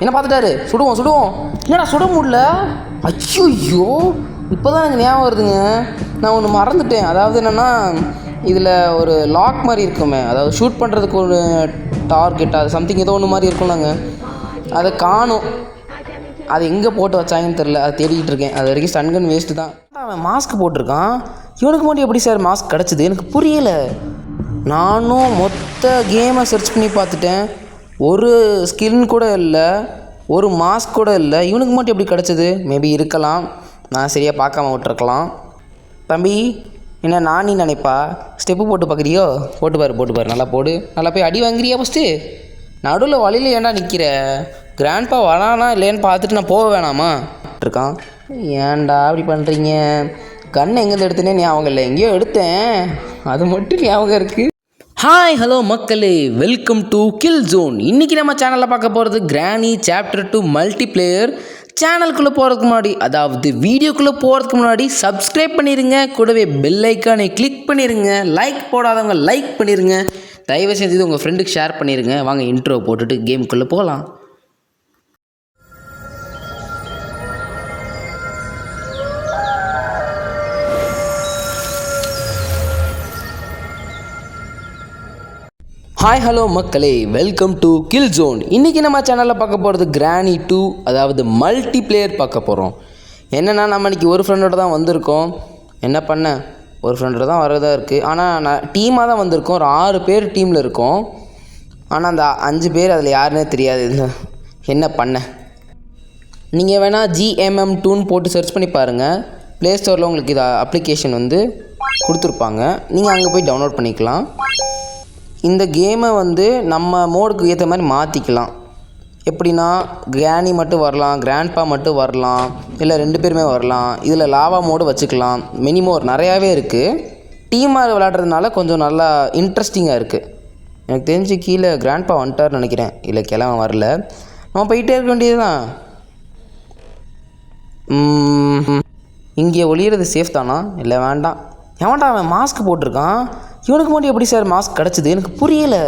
என்ன பார்த்துட்டாரு? சுடுவோம் சுடுவோம். என்னடா சுட முடியல? ஐயோ, இப்போ தான் எனக்கு ஞாபகம் வருதுங்க. நான் ஒன்று மறந்துட்டேன். அதாவது என்னென்னா, இதில் ஒரு லாக் மாதிரி இருக்குமே, அதாவது ஷூட் பண்ணுறதுக்கு ஒரு டார்கெட், அது சம்திங் ஏதோ ஒன்று மாதிரி இருக்கும்லாங்க. அதை காணும். அது எங்கே போட்டு வச்சாங்கன்னு தெரில. அதை தேடிக்கிட்டு இருக்கேன். அது வரைக்கும் ஸ்டன்கன் வேஸ்ட்டு தான். அவன் மாஸ்க் போட்டிருக்கான். இவனுக்கு மட்டும் எப்படி சார் மாஸ்க் கிடச்சிது? எனக்கு புரியலை. நானும் மொத்த கேமை சர்ச் பண்ணி பார்த்துட்டேன். ஒரு ஸ்கின் கூட இல்லை, ஒரு மாஸ்க் கூட இல்லை. இவனுக்கு மட்டும் எப்படி கிடச்சிது? மேபி இருக்கலாம், நான் சரியாக பார்க்காம விட்டுருக்கலாம். தம்பி, என்ன நானி நினைப்பா? ஸ்டெப்பு போட்டு பார்க்குறியோ? போட்டு பாரு நல்லா போடு. நல்லா போய் அடி வாங்குறியா? ஃபஸ்ட்டு நடுவில் வழியில் ஏன்டா நிற்கிற? கிராண்ட்பா வரானா இல்லையான்னு பார்த்துட்டு நான் போக வேணாமா இருக்கான். ஏன்டா அப்படி பண்ணுறீங்க? கண்ணை எங்கேருந்து எடுத்தேனே ஞாபகம் இல்லை, எங்கேயோ எடுத்தேன், அது மட்டும் ஞாபகம் இருக்குது. ஹாய் ஹலோ மக்களே, வெல்கம் டு கில் ஜோன். இன்றைக்கி நம்ம சேனலில் பார்க்க போகிறது கிரானி சாப்டர் 2 மல்டிப்ளேயர். சேனலுக்குள்ளே போகிறதுக்கு முன்னாடி, அதாவது வீடியோக்குள்ளே போகிறதுக்கு முன்னாடி சப்ஸ்கிரைப் பண்ணிடுங்க. கூடவே பெல் ஐக்கானை கிளிக் பண்ணிடுங்க. லைக் போடாதவங்க லைக் பண்ணிடுங்க. தயவு செஞ்சு உங்கள் ஃப்ரெண்டுக்கு ஷேர் பண்ணிடுங்க. வாங்க இன்ட்ரோ போட்டுட்டு கேமுக்குள்ளே போகலாம். ஹாய் ஹலோ மக்களே, வெல்கம் டு கில் ஜோன். இன்றைக்கி நம்ம சேனலில் பார்க்க போகிறது கிரானி 2, அதாவது மல்டிப்ளேயர் பார்க்க போகிறோம். என்னென்னா, நம்ம இன்றைக்கி ஒரு ஃப்ரெண்டோட தான் வந்திருக்கோம். என்ன பண்ண, ஒரு ஃப்ரெண்டோட தான் வரதா இருக்குது. ஆனால் நான் டீமாக தான் வந்திருக்கோம். ஒரு 6 பேர் டீமில் இருக்கோம். ஆனால் அந்த 5 பேர் அதில் யாருன்னே தெரியாது. என்ன பண்ண, நீங்கள் வேணால் GMM2ன்னு போட்டு சர்ச் பண்ணி பாருங்கள். ப்ளே ஸ்டோரில் உங்களுக்கு இது அப்ளிகேஷன் வந்து கொடுத்துருப்பாங்க. நீங்கள் அங்கே போய் டவுன்லோட் பண்ணிக்கலாம். இந்த கேமை வந்து நம்ம மோடுக்கு ஏற்ற மாதிரி மாற்றிக்கலாம். எப்படின்னா, கிரானி மட்டும் வரலாம், கிராண்ட்பா மட்டும் வரலாம், இல்லை 2 பேருமே வரலாம். இதில் லாவா மோடு வச்சுக்கலாம். மினி மோட் நிறையாவே இருக்குது. டீமாக விளையாடுறதுனால கொஞ்சம் நல்லா இன்ட்ரெஸ்டிங்காக இருக்குது. எனக்கு தெரிஞ்சு கீழே கிராண்ட்பா வந்துட்டார்னு நினைக்கிறேன். இல்லை, கிளம்ப வரல. நம்ம போயிட்டே இருக்க வேண்டியது தான். இங்கே ஒளியிறது சேஃப் தானா? இல்லை வேண்டாம். எவன்டா அவன் மாஸ்க் போட்டிருக்கான்? இவனுக்கு மட்டும் எப்படி சார் மாஸ்க் கிடச்சிது? எனக்கு புரியலை.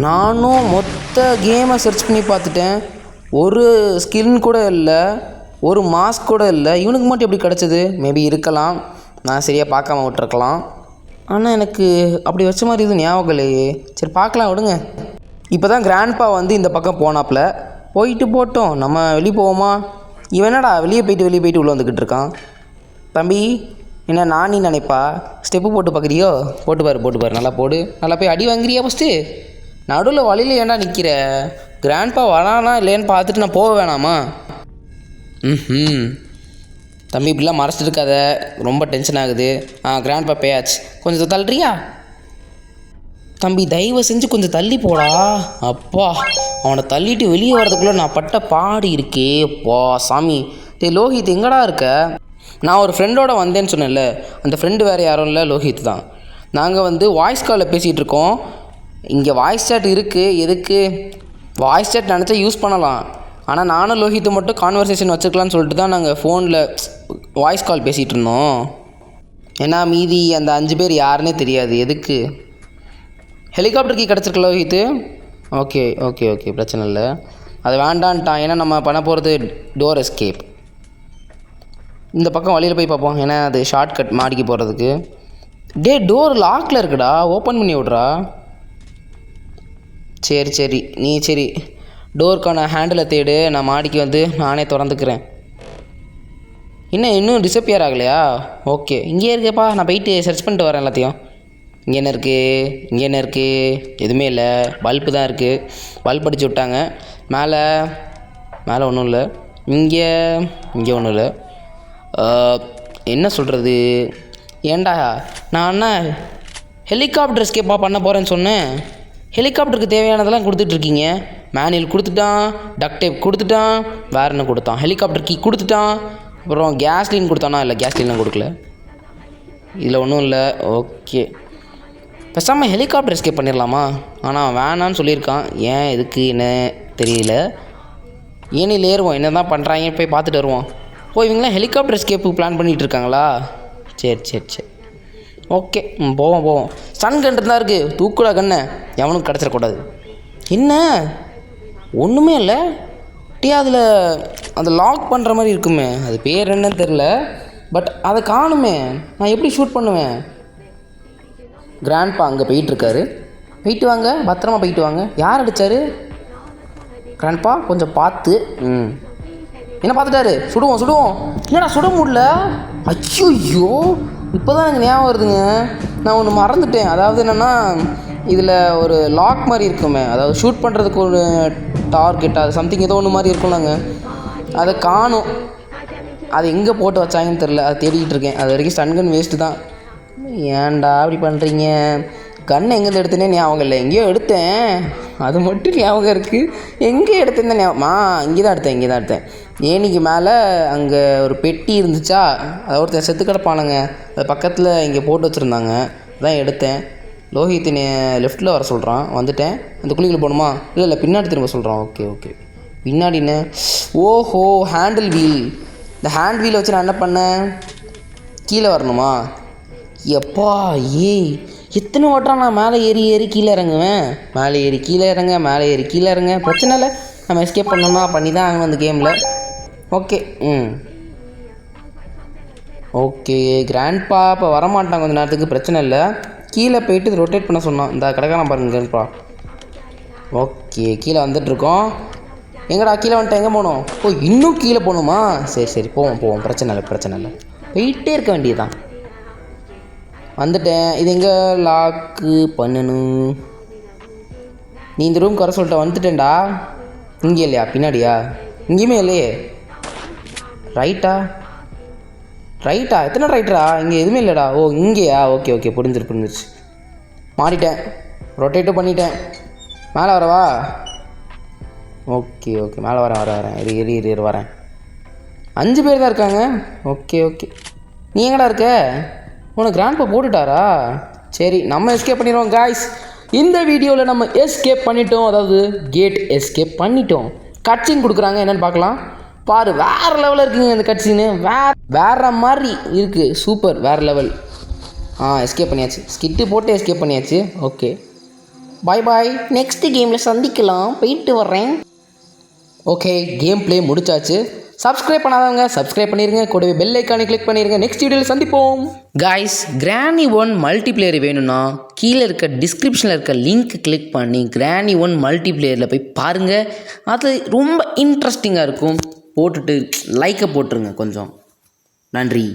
நானும் மொத்த கேமை சர்ச் பண்ணி பார்த்துட்டேன். ஒரு ஸ்கின் கூட இல்லை, ஒரு மாஸ்க் கூட இல்லை. இவனுக்கு மட்டும் எப்படி கிடச்சிது? மேபி இருக்கலாம், நான் சரியாக பார்க்காம விட்டுருக்கலாம். ஆனால் எனக்கு அப்படி வச்ச மாதிரி இது ஞாபகம் இல்லையே. சரி பார்க்கலாம், விடுங்க. இப்போ தான் கிராண்ட்பா வந்து இந்த பக்கம் போனாப்புல. போயிட்டு போட்டோம், நம்ம வெளியே போவோமா? இவன் என்னடா வெளியே போயிட்டு உள்ளே வந்துக்கிட்டு இருக்கான். தம்பி, என்ன நானி நினைப்பா? ஸ்டெப்பு போட்டு பார்க்குறியோ? போட்டு பாரு நல்லா போடு. நல்லா போய் அடி வாங்குறியா? ஃபஸ்ட்டு நடுவில் வழியில் ஏன்டா நிற்கிற? கிராண்ட்பா வரானா இல்லையான்னு பார்த்துட்டு நான் போக வேணாமா? தம்பி, இப்படிலாம் மறைச்சிட்டு இருக்காத, ரொம்ப டென்ஷன் ஆகுது. கிராண்ட்பா பேயாச்சு, கொஞ்சம் தள்ளுறியா? தம்பி, தயவு செஞ்சு கொஞ்சம் தள்ளி போடா. அப்பா, அவனை தள்ளிட்டு வெளியே வரதுக்குள்ளே நான் பட்ட பாடு இருக்கே. அப்பா சாமி. லோஹித் எங்கடா இருக்க? நான் ஒரு ஃப்ரெண்டோடு வந்தேன்னு சொன்னேன்ல, அந்த ஃப்ரெண்டு வேறு யாரும் இல்லை, லோஹித் தான். நாங்கள் வந்து வாய்ஸ் காலில் பேசிகிட்டு இருக்கோம். இங்கே வாய்ஸ் சேட் இருக்குது. எதுக்கு? வாய்ஸ் சேட் நினச்சா யூஸ் பண்ணலாம். ஆனால் நானும் லோஹித்து மட்டும் கான்வர்சேஷன் வச்சுருக்கலான்னு சொல்லிட்டு தான் நாங்கள் ஃபோனில் வாய்ஸ் கால் பேசிகிட்டு இருந்தோம். ஏன்னா மீதி அந்த 5 பேர் யாருன்னே தெரியாது. எதுக்கு? ஹெலிகாப்டர் கீ கிடச்சிருக்கல லோஹித்து? ஓகே பிரச்சனை இல்லை. அது வேண்டான்ட்டான். ஏன்னா நம்ம பண்ண போகிறது டோர் எஸ்கேப். இந்த பக்கம் வழியில் போய் பார்ப்போம். ஏன்னா அது ஷார்ட்கட் மாடிக்கு போகிறதுக்கு. டோர் லாக்கில் இருக்குடா, ஓப்பன் பண்ணி விட்றா. சரி டோருக்கான ஹேண்டிலை தேடு. நான் மாடிக்கு வந்து நானே திறந்துக்கிறேன். இன்னும் டிஸப்பியர் ஆகலையா? ஓகே, இங்கே இருக்கேப்பா. நான் போயிட்டு சர்ச் பண்ணிட்டு வரேன் எல்லாத்தையும். இங்கே என்ன இருக்குது? எதுவுமே இல்லை, பல்பு தான் இருக்குது. பல்ப் அடிச்சு விட்டாங்க. மேலே ஒன்றும் இல்லை. இங்கே ஒன்றும் இல்லை. என்ன சொல்கிறது? ஏண்டா நான் என்ன ஹெலிகாப்டர் எஸ்கேப்பாக பண்ண போகிறேன்னு சொன்னேன். ஹெலிகாப்டருக்கு தேவையானதெல்லாம் கொடுத்துட்ருக்கீங்க. மேனுவல் கொடுத்துட்டான், டக் டேப் கொடுத்துட்டான், வேறு என்ன கொடுத்தான்? ஹெலிகாப்டர் கீ கொடுத்துட்டான். அப்புறம் கேஸ்லின் கொடுத்தானா? இல்லை, கேஸ்லின்லாம் கொடுக்கல. இதில் ஒன்றும் இல்லை. ஓகே, பேசாமல் ஹெலிகாப்டர் எஸ்கேப் பண்ணிடலாமா? ஆனால் வேணான்னு சொல்லியிருக்கான். ஏன் எதுக்கு என்ன தெரியல. ஏனில் ஏறுவோம், என்ன தான் பண்ணுறாங்கன்னு போய் பார்த்துட்டு வருவோம். இவங்களாம் ஹெலிகாப்டர் எஸ்கேப்புக்கு பிளான் பண்ணிகிட்டு இருக்காங்களா? சரி ஓகே, போவோம். சன் கன் தான் இருக்குது, தூக்குடா கண்ணை. எவனுக்கு கிடச்சிடக்கூடாது. என்ன ஒன்றுமே இல்லை. அப்படியே அதில் அந்த லாக் பண்ணுற மாதிரி இருக்குமே, அது பேர் என்னன்னு தெரில. பட் அதை காணுமே, நான் எப்படி ஷூட் பண்ணுவேன்? கிராண்ட்பா அங்கே போயிட்டுருக்காரு. போயிட்டு வாங்க, பத்திரமா போயிட்டு வாங்க. யார் அடித்தார்? கிராண்ட்பா கொஞ்சம் பார்த்து. என்ன பார்த்துட்டாரு? சுடுவோம். என்னடா சுட முடியல? ஐயோ, இப்போ தான் எனக்கு ஞாபகம் வருதுங்க. நான் ஒன்று மறந்துட்டேன். அதாவது என்னென்னா, இதில் ஒரு லாக் மாதிரி இருக்குமே, அதாவது ஷூட் பண்ணுறதுக்கு ஒரு டார்கெட், அது சம்திங் ஏதோ ஒன்று மாதிரி இருக்கும்லாங்க. அதை காணும். அது எங்கே போட்டு வச்சாங்கன்னு தெரில, அதை தேடிக்கிட்டு இருக்கேன். அது வரைக்கும் ஸ்டன் கன் வேஸ்ட்டு தான். ஏன்டா அப்படி பண்ணுறீங்க? கண்ணை எங்கேருந்து எடுத்தேனே ஞாபகம் இல்லை. எங்கேயோ எடுத்தேன், அது மட்டும் ஞாபகம் இருக்குது. எங்கே எடுத்தேன்னு ஞாபகமா? இங்கே தான் எடுத்தேன். ஏனிக்கு மேலே அங்கே ஒரு பெட்டி இருந்துச்சா, அதை ஒருத்தன் செத்து கிடப்பானுங்க, அது பக்கத்தில் இங்கே போட்டு வச்சுருந்தாங்க, அதான் எடுத்தேன். லோஹித்தினை லெஃப்ட்டில் வர சொல்கிறான், வந்துட்டேன். அந்த குழிக்குள்ள போகணுமா? இல்லை பின்னாடி திரும்ப சொல்கிறான். ஓகே பின்னாடின்னு. ஓஹோ, ஹேண்டில் வீல். இந்த ஹேண்ட் வீலை வச்சு நான் என்ன பண்ணேன்? கீழே வரணுமா? எப்பா எத்தனை ஓட்டுறான்? நான் மேலே ஏறி கீழே இறங்குவேன். மேலே ஏறி கீழே இறங்க. பிரச்சனை இல்லை, நம்ம எஸ்கேப் பண்ணோம்னா பண்ணி தான் ஆகணும் அந்த கேமில். ஓகே கிராண்ட்பா இப்போ வரமாட்டாங்க கொஞ்சம் நேரத்துக்கு, பிரச்சனை இல்லை. கீழே போயிட்டு ரொட்டேட் பண்ண சொன்னோம். இந்த கிடக்கான பாருங்க கிராண்ட்பா. ஓகே, கீழே வந்துட்டுருக்கோம். எங்கடா கீழே வந்துட்டேன்? எங்கே போகணும்? இன்னும் கீழே போகணுமா? சரி போவோம். பிரச்சனை இல்லை. போயிட்டே இருக்க வேண்டியதுதான். வந்துட்டேன். இது எங்கே லாக்கு பண்ணணும்? நீ இந்த ரூம்க்கு வர சொல்லிட்ட. வந்துட்டேன்டா. இங்கே இல்லையா? பின்னாடியா? இங்கேயுமே இல்லையே. ரைட்டா? எத்தனை ரைட்டரா? இங்கே எதுவுமே இல்லைடா. இங்கேயா? ஓகே புரிஞ்சிருச்சு. மாறிட்டேன், ரொட்டேட்டும் பண்ணிட்டேன். மேலே வரவா? ஓகே மேலே வரேன். இரு வரேன். 5 பேர் தான் இருக்காங்க. ஓகே நீ எங்கடா இருக்க? உனக்கு கிராண்ட்பா போட்டுட்டாரா? சரி, நம்ம எஸ்கேப் பண்ணிடுவோம் காய்ஸ். இந்த வீடியோவில் நம்ம எஸ்கேப் பண்ணிட்டோம், அதாவது கேட் எஸ்கேப் பண்ணிட்டோம். கட்சின் கொடுக்குறாங்க, என்னென்னு பார்க்கலாம். பாரு, வேறு லெவலில் இருக்குங்க இந்த கட்சின்னு. வேறு மாதிரி இருக்குது. சூப்பர், வேறு லெவல். எஸ்கேப் பண்ணியாச்சு. ஸ்கிட்டு போட்டு எஸ்கேப் பண்ணியாச்சு. ஓகே, பாய். நெக்ஸ்ட் கேமில் சந்திக்கலாம். போயிட்டு வர்றேன். ஓகே, கேம் ப்ளே முடிச்சாச்சு. சப்ஸ்கிரைப் பண்ணாதவங்க சப்ஸ்கிரைப் பண்ணிடுங்க, கூடவே பெல் ஐக்கானை கிளிக் பண்ணிடுங்க. நெக்ஸ்ட் வீடியோவில் சந்திப்போம் காய்ஸ். கிரானி 1 மல்டிப்ளேயர் வேணும்னா கீழே இருக்க டிஸ்கிரிப்ஷனில் இருக்க லிங்க் கிளிக் பண்ணி கிரானி 1 மல்டிப்ளேயரில் போய் பாருங்கள். அது ரொம்ப இன்ட்ரெஸ்டிங்காக இருக்கும். போட்டுட்டு லைக்கை போட்டுருங்க கொஞ்சம். நன்றி.